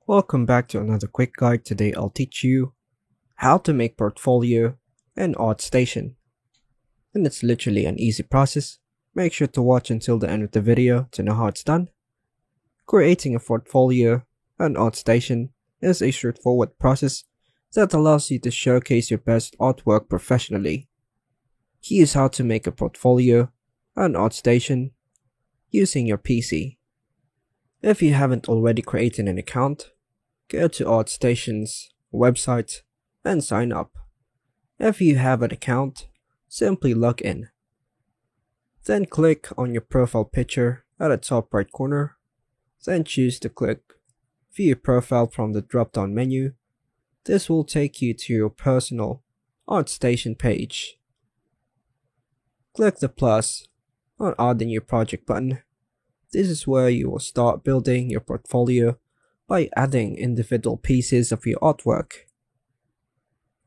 Welcome back to another quick guide. Today I'll teach you how to make portfolio and ArtStation. And it's literally an easy process. Make sure to watch until the end of the video to know how it's done. Creating a portfolio and ArtStation is a straightforward process that allows you to showcase your best artwork professionally. Here's how to make a portfolio and ArtStation using your PC. If you haven't already created an account, go to ArtStation's website and sign up. If you have an account, simply log in. Then click on your profile picture at the top right corner. Then choose to click View Profile from the drop-down menu. This will take you to your personal ArtStation page. Click the plus or Add a New Project button. This is where you will start building your portfolio by adding individual pieces of your artwork.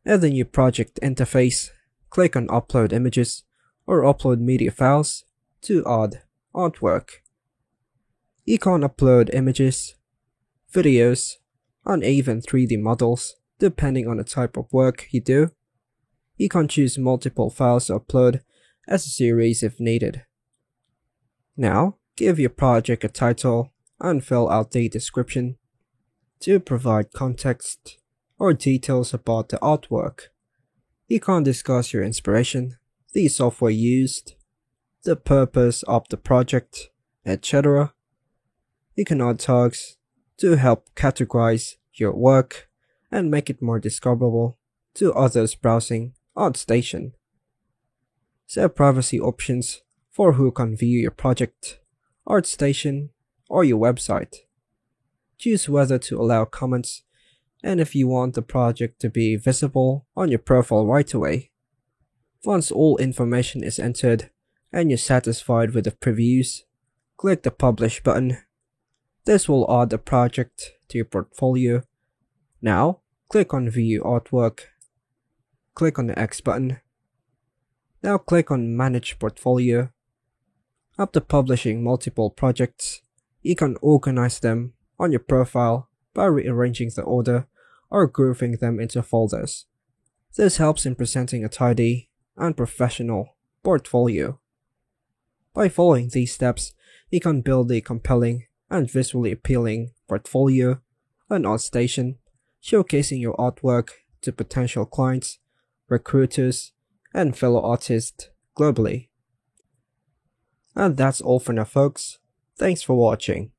At the new project interface, click on Upload Images or Upload Media Files to add artwork. You can upload images, videos, and even 3D models depending on the type of work you do. You can choose multiple files to upload as a series if needed. Now, give your project a title and fill out the description to provide context or details about the artwork. You can discuss your inspiration, the software used, the purpose of the project, etc. You can add tags to help categorize your work and make it more discoverable to others browsing ArtStation. Set privacy options for who can view your project, ArtStation, or your website. Choose whether to allow comments and if you want the project to be visible on your profile right away. Once all information is entered and you're satisfied with the previews, click the Publish button. This will add the project to your portfolio. Now, click on View Artwork. Click on the X button. Now click on Manage Portfolio. After publishing multiple projects, you can organize them on your profile by rearranging the order or grouping them into folders. This helps in presenting a tidy and professional portfolio. By following these steps, you can build a compelling and visually appealing portfolio on ArtStation, showcasing your artwork to potential clients, recruiters, and fellow artists globally. And that's all for now, folks. Thanks for watching.